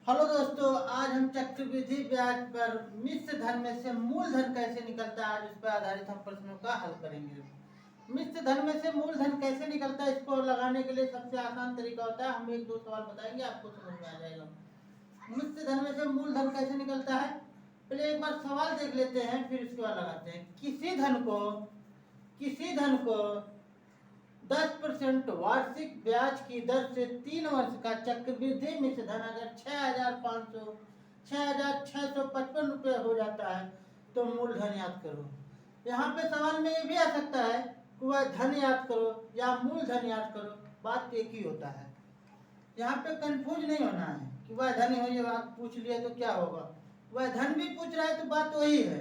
Hello दोस्तों, आज हम चक्रवृद्धि ब्याज पर मिश्र धन में से मूलधन कैसे निकलता है, आज इस पर आधारित हम प्रश्नों का हल करेंगे। मिश्र धन में से मूलधन कैसे निकलता है, इसको लगाने के लिए सबसे आसान तरीका होता है, हम एक दो सवाल बताएंगे, आपको समझ में आ जाएगा। मिश्र धन में से मूलधन कैसे निकलता है, पहले एक बार सवाल देख लेते हैं, फिर उसके बाद लगाते हैं। किसी धन को 10% वार्षिक ब्याज की दर से 3 वर्ष का चक्रवृद्धि मिश्र धन अगर 6,655 रुपये हो जाता है तो मूलधन याद करो। यहाँ पे सवाल में ये भी आ सकता है कि वह धन याद करो या मूलधन याद करो, बात एक ही होता है। यहाँ पे कंफ्यूज नहीं होना है कि वह धन हो, ये बात पूछ लिया तो क्या होगा। वह धन भी पूछ रहा है तो बात वही है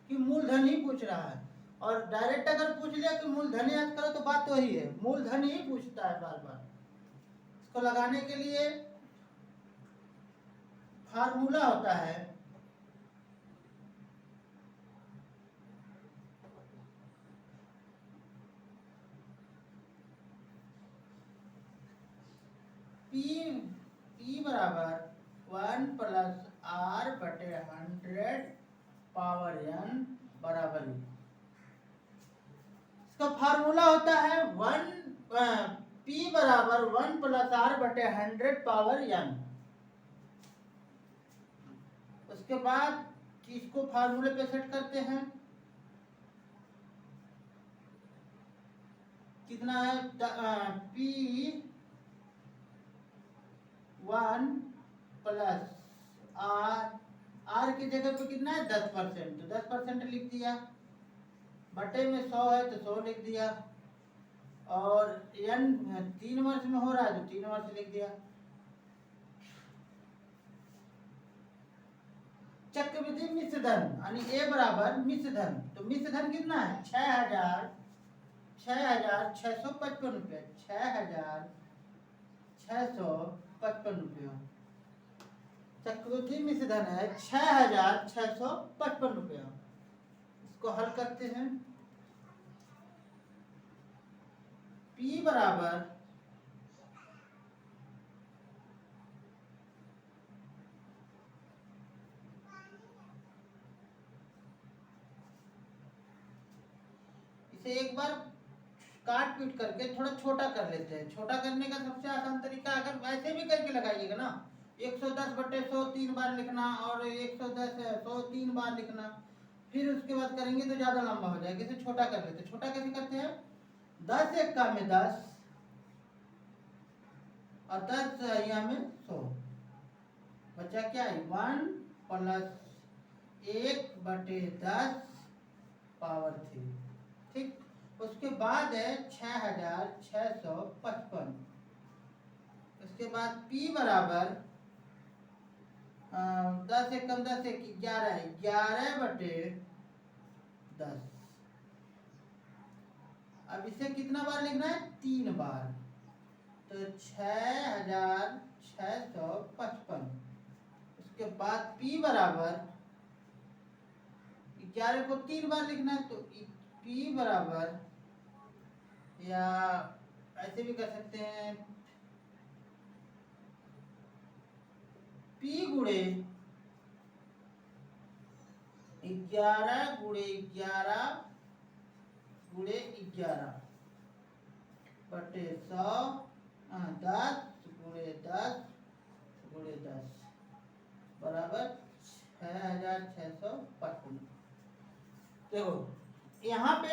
कि मूलधन ही पूछ रहा है, और डायरेक्ट अगर पूछ लिया कि मूलधन याद करो तो बात वही है, मूलधन ही पूछता है बार बार। इसको लगाने के लिए फार्मूला होता है P बराबर 1 प्लस R बटे 100 पावर n बराबर E। इसका फार्मूला होता है P बराबर 1 प्लस R बटे 100 पावर n। उसके बाद इसको फार्मूले पे सेट करते हैं, कितना है P 1 प्लस R की जगह पे कितना है 10%, तो 10% लिख दिया, बटे में 100 है तो 100 लिख दिया, और n 3 वर्ष में हो रहा है तो 3 वर्ष लिख दिया। चक्रवृद्धि मिश्र धन यानी A बराबर मिश्र धन, तो मिश्र धन कितना है 6,655 रुपये, 6,655 रुपये। चक्रवृद्धि मिश्र धन है 6,655 रुपये। इसको हल करते हैं। P बराबर इसे एक बार काट पीट करके थोड़ा छोटा कर लेते हैं। छोटा करने का सबसे आसान तरीका, अगर वैसे भी करके लगाइएगा ना, 110 बटे 100 3 बार लिखना और 110 100 3 बार लिखना, फिर उसके बाद करेंगे तो ज़्यादा लंबा हो जाएगा। इसे छोटा कर लेते हैं। छोटा कैसे करते हैं, 10 एक्का में 10 और 10 यहाँ में 100, बचा क्या है 1 प्लस 1 बटे 10 पावर 3। ठीक, उसके बाद है 6,655। उसके बाद P बराबर 10 एकम 10 एक 11 है, 11 बटे 10। अब इसे कितना बार लिखना है 3 बार, तो 6,655। उसके बाद P बराबर 11 को 3 बार लिखना है, तो P बराबर, या ऐसे भी कर सकते हैं, P गुणे 11 गुणे 11 गुणे 11 बटे 100, 10 गुणे 10 गुणे 10 बराबर 6,655। देखो यहाँ पे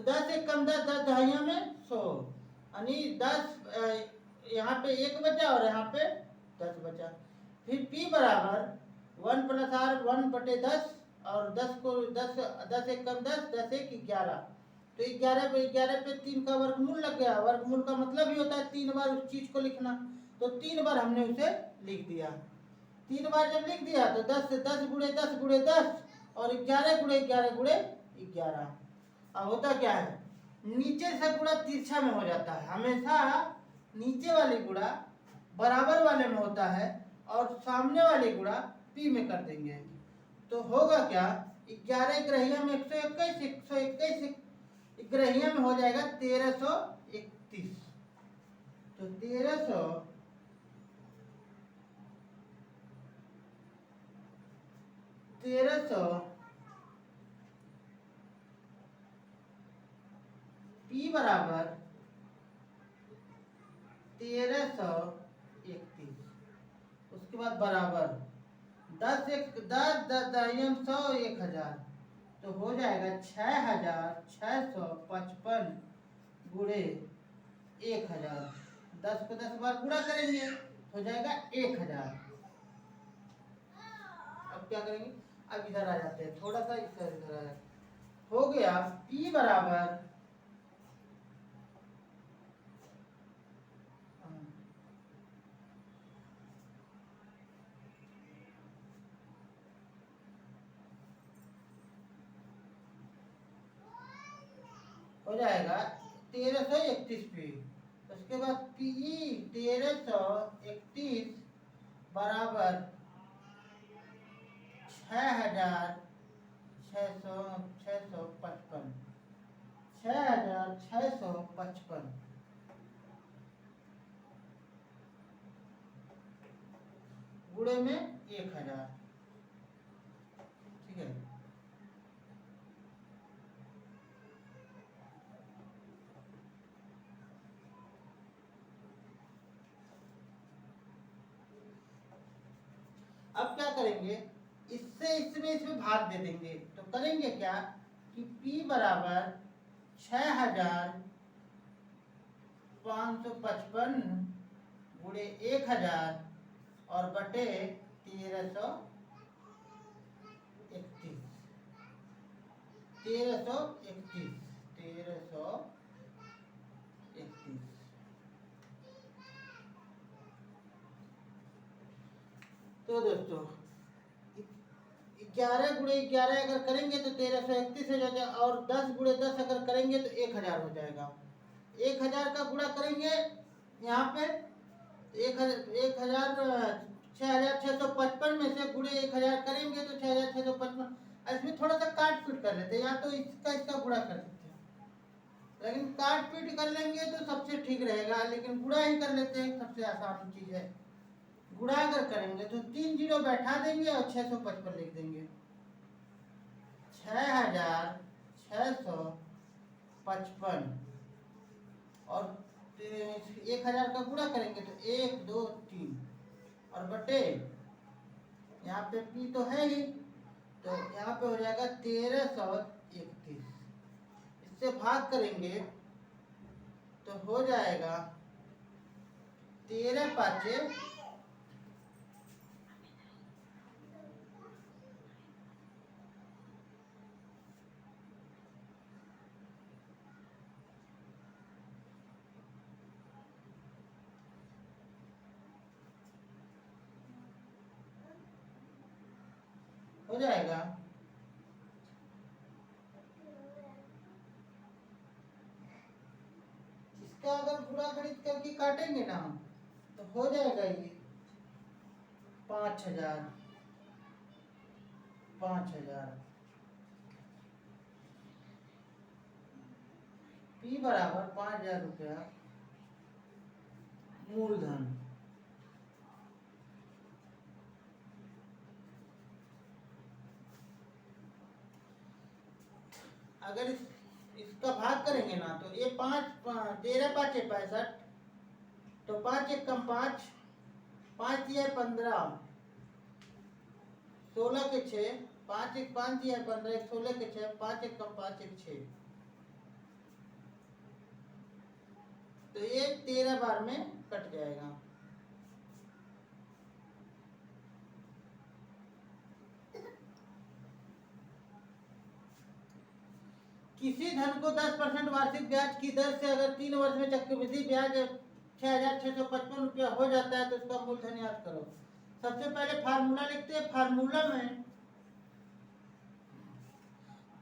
10 एक कम 10 10 दहाइयों में 100, यानी 10 यहाँ पे 1 बचा और यहाँ पे 10 बचा। फिर P बराबर 1 प्लस R 1 बटे 10, और 10 को 10 एक कम 10 10 एक 11, तो 11 पे 3 का वर्गमूल लग गया। वर्गमूल का मतलब ही होता है 3 बार उस चीज को लिखना, तो 3 बार हमने उसे लिख दिया। 3 बार जब लिख दिया तो 10 गुणे 10 गुणे 10 और 11 गुणे 11 गुणे 11। अब होता क्या है, नीचे से गुणा तिरछा में हो जाता है, हमेशा नीचे वाली गुणा बराबर वाले में होता है और सामने वाली गुणा P में कर देंगे। तो होगा क्या, 11 ग्रहिया में 121, 121 ग्रहिया में हो जाएगा 1331। तो 1331 1300 P बराबर 1331। उसके बाद बराबर 10 1000 तो हो जाएगा 6655 गुणे 1000। 10 को 10 बार गुणा करेंगे हो जाएगा 1000। अब क्या करेंगे, अब इधर आ जाते हैं, थोड़ा सा इधर इधर आ जाते, हो गया P बराबर हो जाएगा 1331 P। उसके बाद P 1331 बराबर 6655 6655 गुणे में 1000। ठीक है, अब क्या करेंगे, इसमें भाग दे देंगे। तो करेंगे क्या कि P बराबर 6555 गुणे 1000 और बटे 1331। 1331 तो दोस्तों 11 गुणे 11 अगर करेंगे तो 1331 हो जाएगा, और 10 गुणे 10 अगर करेंगे तो 1000 हो जाएगा। 1000 का गुणा करेंगे यहाँ पे 6655 में से गुणे 1000 करेंगे तो 6655। इसमें थोड़ा सा काट पीट कर लेते हैं, या तो इसका गुणा कर सकते हैं, लेकिन काट पीट कर लेंगे तो सबसे ठीक रहेगा, लेकिन गुणा ही कर लेते हैं, सबसे आसान चीज है। गुणा अगर करेंगे तो 3 जीरो बैठा देंगे और 655 लिख देंगे। 6655 और 1000 का गुणा करेंगे तो 1 2 3 और बटे यहाँ पे P तो है ही, तो यहाँ पे हो जाएगा 1331। इससे भाग करेंगे तो हो जाएगा 13 पाँचे हो जाएगा इसका अगर पूरा गणित करके काटेंगे ना तो हो जाएगा ये 5000 P बराबर 5000 रुपया मूलधन। अगर इसका भाग करेंगे ना तो ये 13 पाँच 65, तो 5 एक कम 5, 5 दिया 15, 16 के 6, 5 एक 5 दिया 15, 16 के 6, 5 एक कम 5 एक 6, तो ये 13 बार में कट जाएगा। किसी धन को 10% वार्षिक ब्याज की दर से अगर 3 वर्ष में चक्रवृद्धि ब्याज 6655 रुपया हो जाता है तो उसका मूलधन याद करो। सबसे पहले फार्मूला लिखते हैं। फार्मूला में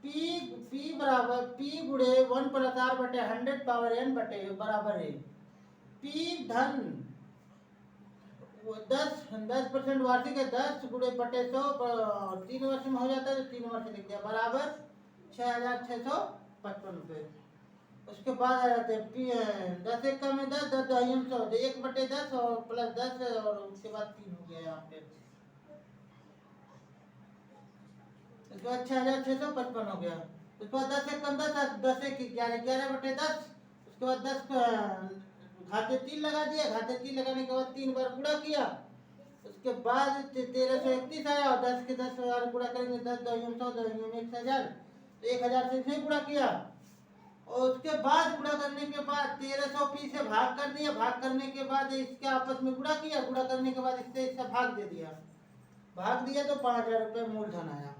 P बराबर P गुणे 1 + R बटे 100 पावर n बटे बराबर है P धन 10% वार्षिक है, 10 गुणे बटे 100 3 वर्ष में हो जाता है तो 3 वर्ष लिख दिया बराबर 6655 रुपये। उसके बाद आ जाते हैं 10 एक में 10 10 दहाई 100 1 बटे 10 और प्लस 10 और उसके बाद 3 हो गया यहाँ पे। उसके बाद 6,655 हो गया। उसके बाद 10 एक कम 10, 10 एक 11, 11/10। उसके बाद 10 घाते 3 लगा दिया। घाते 3 लगाने के बाद 3 बार गुणा किया। उसके बाद 1331 आया और 10 के 10 बार गुणा करेंगे, 10 दहियों 100, दहियों 1000, तो 1000 से फिर गुणा किया। और उसके बाद गुणा करने के बाद 1320 से भाग कर दिया। भाग करने के बाद इसके आपस में गुणा किया। गुणा करने के बाद इससे इसका भाग दे दिया। भाग दिया तो 5,000 रुपये मूलधन आया।